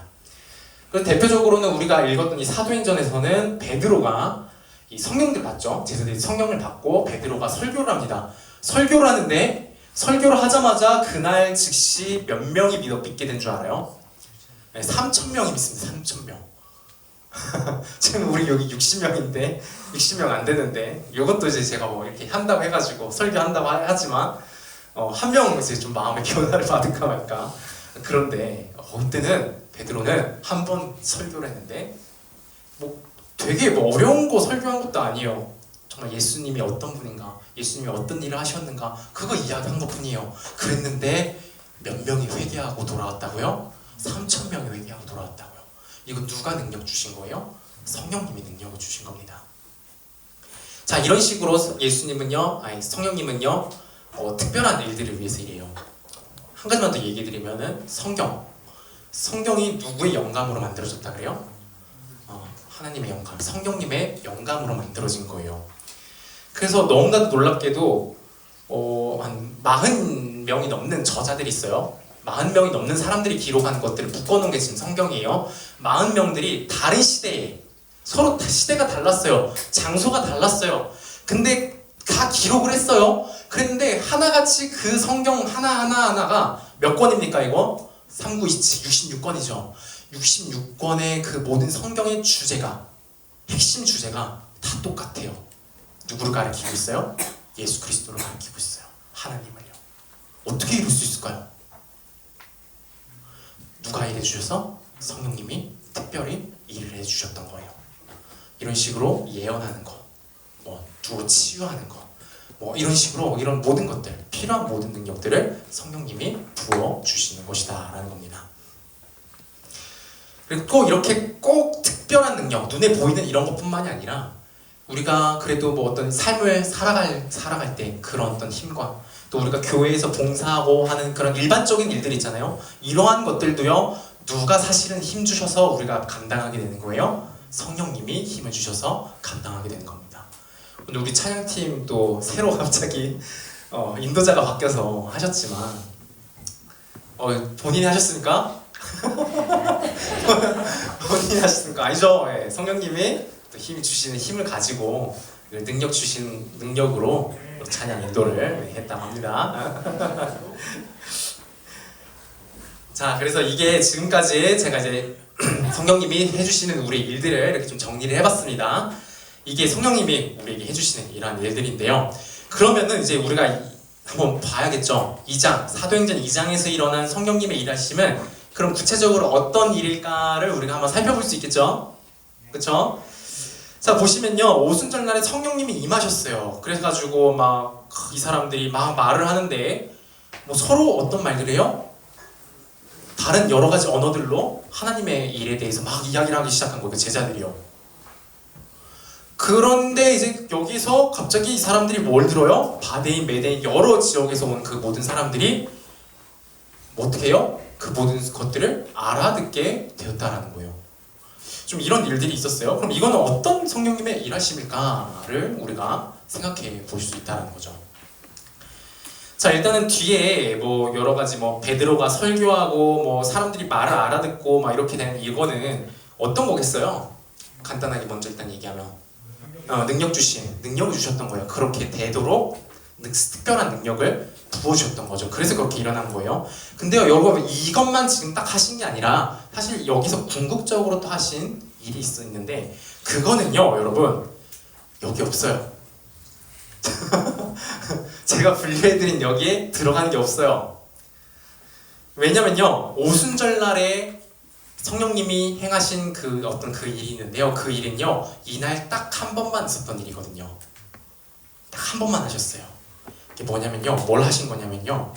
그래서 대표적으로는 우리가 읽었던 이 사도행전에서는 베드로가 이 성령들 받죠. 제자들이 성령을 받고 베드로가 설교를 합니다. 설교를 하는데 설교를 하자마자 그날 즉시 몇 명이 믿게 된 줄 알아요? 네, 3,000명이 믿습니다. 3,000명. 지금 우리 여기 60명인데 60명 안 되는데 이것도 이제 제가 이렇게 한다고 해가지고 설교한다고 하지만 한 명 이제 좀 마음의 변화를 받을까 말까. 그런데 그때는 베드로는 한 번 설교를 했는데 되게 어려운 거 설교한 것도 아니에요. 정말 예수님이 어떤 분인가, 예수님이 어떤 일을 하셨는가, 그거 이야기한 것뿐이에요. 그랬는데 몇 명이 회개하고 돌아왔다고요? 3,000명이 회개하고 돌아왔다고요. 이거 누가 능력 주신 거예요? 성령님이 능력을 주신 겁니다. 자, 이런 식으로 예수님은요, 성령님은요, 특별한 일들을 위해서 일해요. 한 가지만 더 얘기 드리면은 성경이 누구의 영감으로 만들어졌다 그래요? 하나님의 영감, 성령님의 영감으로 만들어진 거예요. 그래서 너무나도 놀랍게도 한 40명이 넘는 저자들이 있어요. 40명이 넘는 사람들이 기록한 것들을 묶어놓은 게 지금 성경이에요. 40명들이 다른 시대에 서로 시대가 달랐어요. 장소가 달랐어요. 근데 다 기록을 했어요. 그랬는데 하나같이 그 성경 하나가 몇 권입니까 이거? 3927, 66권이죠. 66권의 그 모든 성경의 주제가, 핵심 주제가 다 똑같아요. 누구를 가리키고 있어요? 예수 그리스도를 가리키고 있어요. 하나님을요. 어떻게 이룰 수 있을까요? 누가 일해 주셔서? 성령님이 특별히 일을 해 주셨던 거예요. 이런 식으로 예언하는 거, 누구 치유하는 거, 이런 식으로 이런 모든 것들, 필요한 모든 능력들을 성령님이 부어 주시는 것이다 라는 겁니다. 그리고 꼭 이렇게 꼭 특별한 능력, 눈에 보이는 이런 것뿐만이 아니라 우리가 그래도 어떤 삶을 살아갈 때 그런 어떤 힘과 또 우리가 교회에서 봉사하고 하는 그런 일반적인 일들 있잖아요. 이러한 것들도요, 누가 사실은 힘 주셔서 우리가 감당하게 되는 거예요? 성령님이 힘을 주셔서 감당하게 되는 겁니다. 오늘 우리 찬양팀도 새로 갑자기 인도자가 바뀌어서 하셨지만 본인이 하셨습니까? 본인이 하셨습니까? 아니죠. 예, 성령님이 또 힘 주시는 힘을 가지고 능력 주신 능력으로 찬양 인도를 했다고 합니다. 자, 그래서 이게 지금까지 제가 이제 성령님이 해주시는 우리 일들을 이렇게 좀 정리를 해봤습니다. 이게 성령님이 우리에게 해주시는 이러한 일들인데요. 그러면은 이제 우리가 한번 봐야겠죠. 2장, 사도행전 2장에서 일어난 성령님의 일하심은 그럼 구체적으로 어떤 일일까를 우리가 한번 살펴볼 수 있겠죠. 그렇죠? 자, 보시면요, 오순절날에 성령님이 임하셨어요. 그래가지고 막 이 사람들이 막 말을 하는데 서로 어떤 말들 해요? 다른 여러 가지 언어들로 하나님의 일에 대해서 막 이야기를 하기 시작한 거예요. 그 제자들이요. 그런데 이제 여기서 갑자기 이 사람들이 뭘 들어요? 바데인, 메데인 여러 지역에서 온 그 모든 사람들이 어떻게 해요? 그 모든 것들을 알아듣게 되었다라는 거예요. 좀 이런 일들이 있었어요. 그럼 이거는 어떤 성령님의 일하심일까를 우리가 생각해 볼 수 있다는 거죠. 자, 일단은 뒤에 여러 가지 베드로가 설교하고 사람들이 말을 알아듣고 막 이렇게 되는 이거는 어떤 거겠어요? 간단하게 먼저 일단 얘기하면 능력을 주셨던 거예요. 그렇게 되도록 특별한 능력을 부어주셨던 거죠. 그래서 그렇게 일어난 거예요. 근데요, 여러분 이것만 지금 딱 하신 게 아니라 사실 여기서 궁극적으로 또 하신 일이 있었는데 그거는요, 여러분 여기 없어요. 제가 분류해드린 여기에 들어가는 게 없어요. 왜냐면요, 오순절날에 성령님이 행하신 그 어떤 그 일이 있는데요, 그 일은요 이날 딱 한 번만 있었던 일이거든요. 딱 한 번만 하셨어요. 이게 뭐냐면요, 뭘 하신 거냐면요,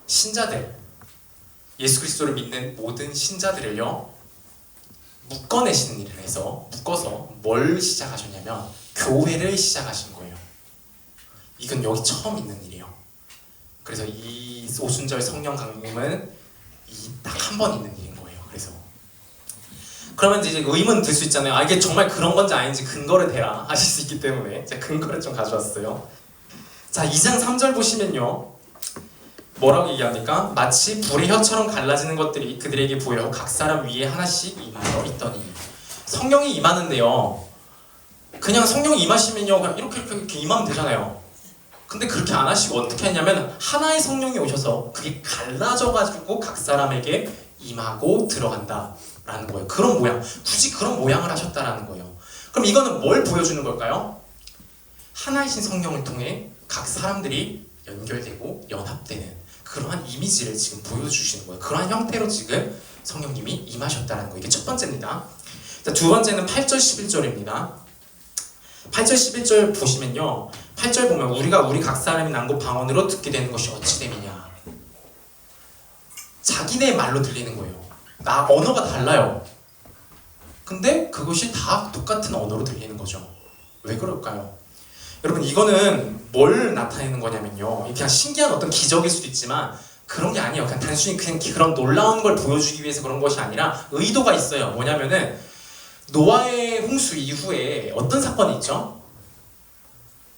신자들, 예수 그리스도를 믿는 모든 신자들을요 묶어내시는 일을 해서 묶어서 뭘 시작하셨냐면 교회를 시작하신 거예요. 이건 여기 처음 있는 일이에요. 그래서 이 오순절 성령 강림은 딱 한 번 있는 일인 거예요. 그래서 그러면 이제 의문 들 수 있잖아요. 이게 정말 그런 건지 아닌지 근거를 대라 하실 수 있기 때문에 제가 근거를 좀 가져왔어요. 자, 2장 3절 보시면요, 뭐라고 얘기합니까? 마치 불의 혀처럼 갈라지는 것들이 그들에게 보여 각 사람 위에 하나씩 임하여 있더니. 성령이 임하는데요, 그냥 성령이 임하시면요 그냥 이렇게 임하면 되잖아요. 근데 그렇게 안 하시고 어떻게 했냐면 하나의 성령이 오셔서 그게 갈라져가지고 각 사람에게 임하고 들어간다라는 거예요. 그런 모양, 굳이 그런 모양을 하셨다라는 거예요. 그럼 이거는 뭘 보여주는 걸까요? 하나이신 성령을 통해 각 사람들이 연결되고 연합되는 그러한 이미지를 지금 보여주시는 거예요. 그러한 형태로 지금 성령님이 임하셨다는 거예요. 이게 첫 번째입니다. 자, 두 번째는 8절 11절입니다. 8절 11절 보시면요, 8절 보면 우리가 우리 각 사람이 난곳 방언으로 듣게 되는 것이 어찌 됨이냐. 자기네 말로 들리는 거예요. 언어가 달라요. 근데 그것이 다 똑같은 언어로 들리는 거죠. 왜 그럴까요? 여러분, 이거는 뭘 나타내는 거냐면요, 그냥 신기한 어떤 기적일 수도 있지만 그런 게 아니에요. 그냥 단순히 그냥 그런 놀라운 걸 보여주기 위해서 그런 것이 아니라 의도가 있어요. 뭐냐면은 노아의 홍수 이후에 어떤 사건이 있죠?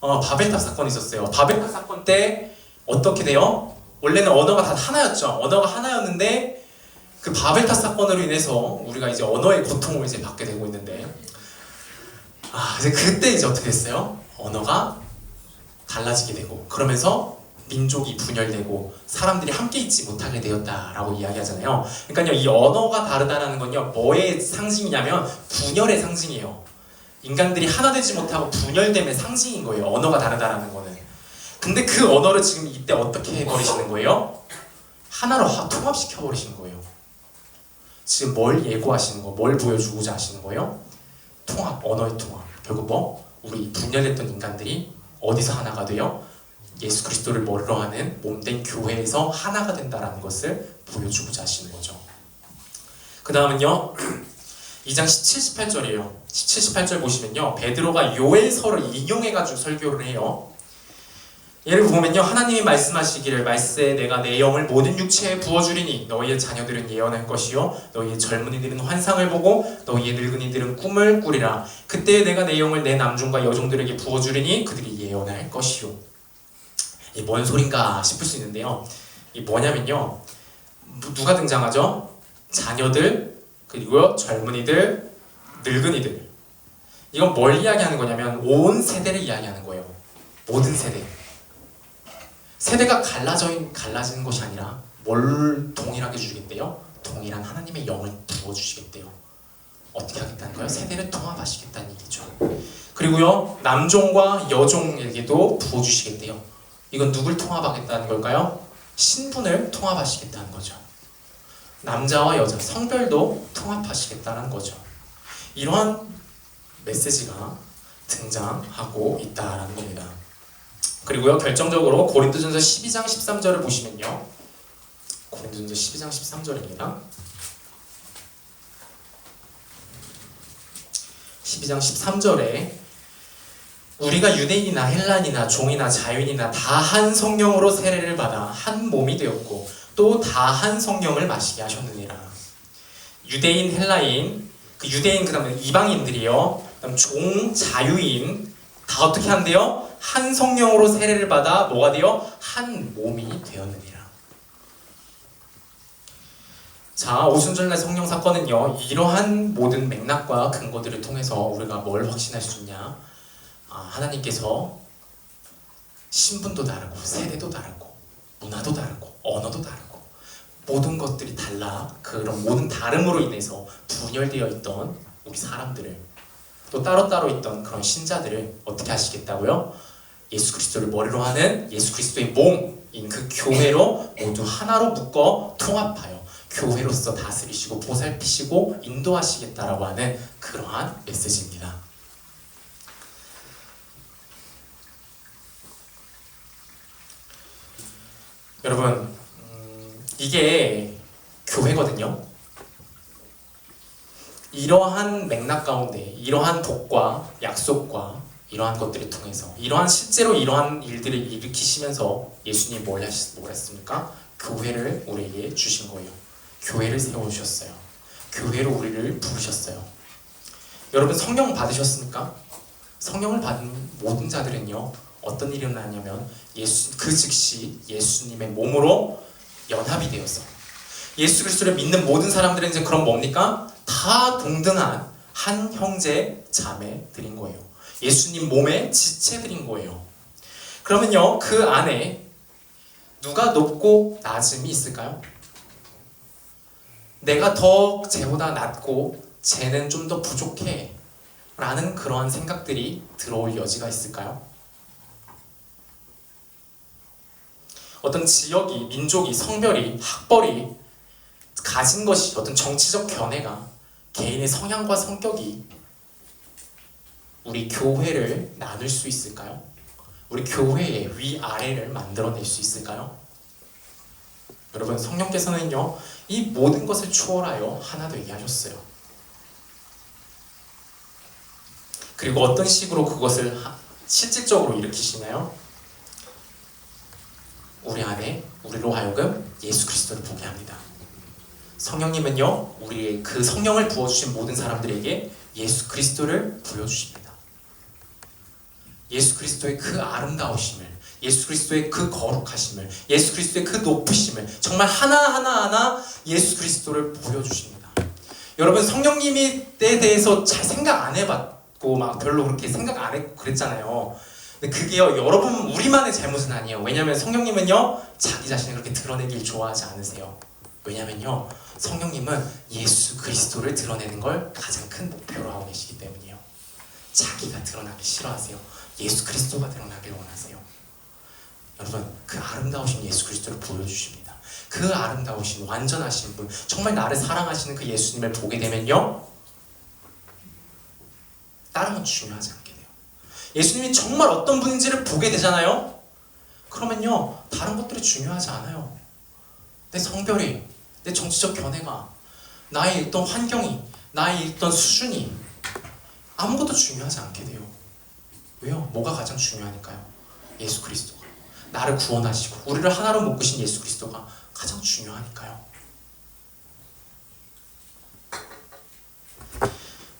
바벨탑 사건이 있었어요. 바벨탑 사건 때 어떻게 돼요? 원래는 언어가 다 하나였죠. 언어가 하나였는데 그 바벨탑 사건으로 인해서 우리가 이제 언어의 고통을 이제 받게 되고 있는데, 이제 그때 이제 어떻게 됐어요? 언어가 달라지게 되고, 그러면서 민족이 분열되고 사람들이 함께 있지 못하게 되었다라고 이야기하잖아요. 그러니까요, 이 언어가 다르다라는 건요, 뭐의 상징이냐면 분열의 상징이에요. 인간들이 하나 되지 못하고 분열됨의 상징인 거예요, 언어가 다르다라는 거는. 근데 그 언어를 지금 이때 어떻게 해버리시는 거예요? 하나로 통합시켜 버리시는 거예요. 지금 뭘 예고하시는 거, 뭘 보여주고자 하시는 거예요? 통합, 언어의 통합. 결국 뭐? 우리 분열됐던 인간들이 어디서 하나가 돼요? 예수 그리스도를 머리로 하는 몸된 교회에서 하나가 된다라는 것을 보여주고자 하시는 거죠. 그 다음은요, 2장 17, 18절이에요. 17, 18절 보시면요, 베드로가 요엘서를 인용해가지고 설교를 해요. 예를 보면요, 하나님이 말씀하시기를, 말세에 내가 내 영을 모든 육체에 부어주리니 너희의 자녀들은 예언할 것이요 너희의 젊은이들은 환상을 보고 너희의 늙은이들은 꿈을 꾸리라. 그때 내가 내 영을 내 남종과 여종들에게 부어주리니 그들이 예언할 것이요. 이 뭔 소린가 싶을 수 있는데요, 이 뭐냐면요, 누가 등장하죠? 자녀들, 그리고 젊은이들, 늙은이들. 이건 뭘 이야기하는 거냐면 온 세대를 이야기하는 거예요. 모든 세대. 세대가 갈라지는 것이 아니라 뭘 동일하게 주겠대요? 동일한 하나님의 영을 부어주시겠대요. 어떻게 하겠다는 거예요? 세대를 통합하시겠다는 얘기죠. 그리고요, 남종과 여종에게도 부어주시겠대요. 이건 누굴 통합하겠다는 걸까요? 신분을 통합하시겠다는 거죠. 남자와 여자, 성별도 통합하시겠다는 거죠. 이러한 메시지가 등장하고 있다는 겁니다. 그리고요, 결정적으로 고린도전서 12장 13절을 보시면요, 고린도전서 12장 13절입니다. 12장 13절에 우리가 유대인이나 헬란이나 종이나 자유인이나 다 한 성령으로 세례를 받아 한 몸이 되었고 또 다 한 성령을 마시게 하셨느니라. 유대인, 헬라인, 그 유대인, 그 다음에 이방인들이요, 그다음 종, 자유인 다 어떻게 한대요? 한 성령으로 세례를 받아 뭐가 돼요? 한 몸이 되었느니라. 자, 오순절날 성령 사건은요, 이러한 모든 맥락과 근거들을 통해서 우리가 뭘 확신할 수 있냐? 하나님께서 신분도 다르고 세대도 다르고 문화도 다르고 언어도 다르고 모든 것들이 달라, 그런 모든 다름으로 인해서 분열되어 있던 우리 사람들을, 또 따로따로 있던 그런 신자들을 어떻게 하시겠다고요? 예수 그리스도를 머리로 하는 예수 그리스도의 몸인 그 교회로 모두 하나로 묶어 통합하여 교회로서 다스리시고 보살피시고 인도하시겠다라고 하는 그러한 메시지입니다. 여러분, 이게 교회거든요. 이러한 맥락 가운데 이러한 복과 약속과 이러한 것들을 통해서 실제로 이러한 일들을 일으키시면서 예수님이 뭘 했습니까? 교회를 우리에게 주신 거예요. 교회를 세워주셨어요. 교회로 우리를 부르셨어요. 여러분, 성령 받으셨습니까? 성령을 받은 모든 자들은요, 어떤 일이 일어나냐면 그 즉시 예수님의 몸으로 연합이 되어서 예수 그리스도를 믿는 모든 사람들은 이제 그럼 뭡니까? 다 동등한 한 형제 자매들인 거예요. 예수님 몸의 지체들인 거예요. 그러면요, 그 안에 누가 높고 낮음이 있을까요? 내가 더 쟤보다 낮고 쟤는 좀 더 부족해 라는 그러한 생각들이 들어올 여지가 있을까요? 어떤 지역이, 민족이, 성별이, 학벌이 가진 것이, 어떤 정치적 견해가, 개인의 성향과 성격이 우리 교회를 나눌 수 있을까요? 우리 교회의 위아래를 만들어낼 수 있을까요? 여러분, 성령께서는요, 이 모든 것을 초월하여 하나 되게 하셨어요. 그리고 어떤 식으로 그것을 실질적으로 일으키시나요? 우리 안에 우리로 하여금 예수 그리스도를 보게 합니다. 성령님은요, 우리의 그 성령을 부어주신 모든 사람들에게 예수 그리스도를 보여주십니다. 예수 그리스도의 그 아름다우심을, 예수 그리스도의 그 거룩하심을, 예수 그리스도의 그 높으심을 정말 하나하나 예수 그리스도를 보여주십니다. 여러분, 성령님에 대해서 잘 생각 안 해봤고 막 별로 그렇게 생각 안 했고 그랬잖아요. 근데 그게요, 여러분 우리만의 잘못은 아니에요. 왜냐하면 성령님은요, 자기 자신을 그렇게 드러내길 좋아하지 않으세요. 왜냐면요, 성령님은 예수 그리스도를 드러내는 걸 가장 큰 목표로 하고 계시기 때문이에요. 자기가 드러나기 싫어하세요. 예수 그리스도가 드러나길 원하세요. 여러분, 그 아름다우신 예수 그리스도를 보여주십니다. 그 아름다우신 완전하신 분, 정말 나를 사랑하시는 그 예수님을 보게 되면요, 다른 건 중요하지 않게 돼요. 예수님이 정말 어떤 분인지를 보게 되잖아요. 그러면요, 다른 것들이 중요하지 않아요. 내 성별이, 내 정치적 견해가, 나의 있던 환경이, 나의 있던 수준이 아무것도 중요하지 않게 돼요. 왜요? 뭐가 가장 중요하니까요? 예수 그리스도가, 나를 구원하시고 우리를 하나로 묶으신 예수 그리스도가 가장 중요하니까요.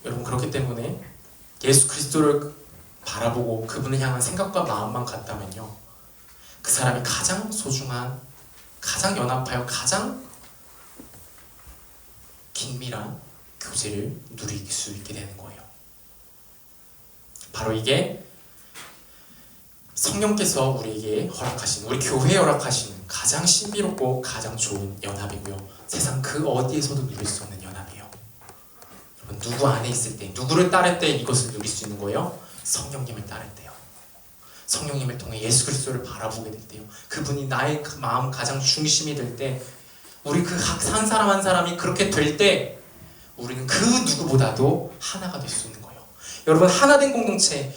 여러분, 그렇기 때문에 예수 그리스도를 바라보고 그분을 향한 생각과 마음만 같다면요, 그 사람이 가장 소중한, 가장 연합하여 가장 긴밀한 교제를 누릴 수 있게 되는 거예요. 바로 이게 성령께서 우리에게 허락하신, 우리 교회에 허락하시는 가장 신비롭고 가장 좋은 연합이고요. 세상 그 어디에서도 누릴 수 없는 연합이에요. 여러분, 누구 안에 있을 때, 누구를 따를 때 이것을 누릴 수 있는 거예요? 성령님을 따를 때요. 성령님을 통해 예수 그리스도를 바라보게 될 때요. 그분이 나의 그 마음 가장 중심이 될 때, 우리 그 각 한 사람 한 사람이 그렇게 될 때, 우리는 그 누구보다도 하나가 될 수 있는 거예요. 여러분, 하나된 공동체,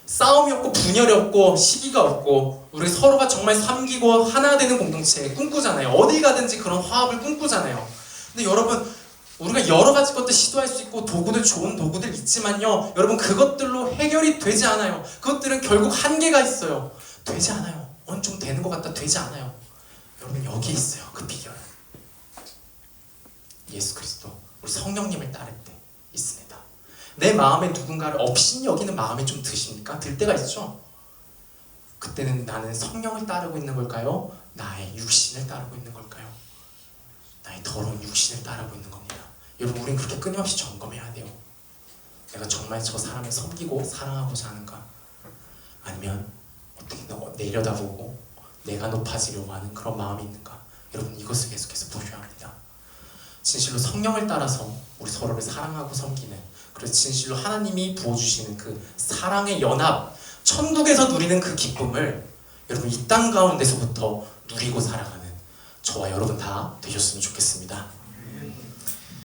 싸움이 없고 분열이 없고 시기가 없고 우리 서로가 정말 섬기고 하나 되는 공동체 꿈꾸잖아요. 어디 가든지 그런 화합을 꿈꾸잖아요. 근데 여러분, 우리가 여러 가지 것들 시도할 수 있고 도구들, 좋은 도구들 있지만요, 여러분, 그것들로 해결이 되지 않아요. 그것들은 결국 한계가 있어요. 되지 않아요. 어느 좀 되는 것 같다, 되지 않아요. 여러분, 여기 있어요, 그 비결. 예수 그리스도, 우리 성령님을 따를 때 있습니다. 내 마음에 누군가를 업신 여기는 마음이 좀 드십니까? 들 때가 있죠? 그때는 나는 성령을 따르고 있는 걸까요? 나의 육신을 따르고 있는 걸까요? 나의 더러운 육신을 따르고 있는 겁니다. 여러분, 우린 그렇게 끊임없이 점검해야 돼요. 내가 정말 저 사람을 섬기고 사랑하고자 하는가? 아니면 어떻게 내려다보고 내가 높아지려고 하는 그런 마음이 있는가? 여러분, 이것을 계속해서 보셔야 합니다. 진실로 성령을 따라서 우리 서로를 사랑하고 섬기는, 그래서 진실로 하나님이 부어주시는 그 사랑의 연합, 천국에서 누리는 그 기쁨을 여러분, 이 땅 가운데서부터 누리고 살아가는 저와 여러분 다 되셨으면 좋겠습니다.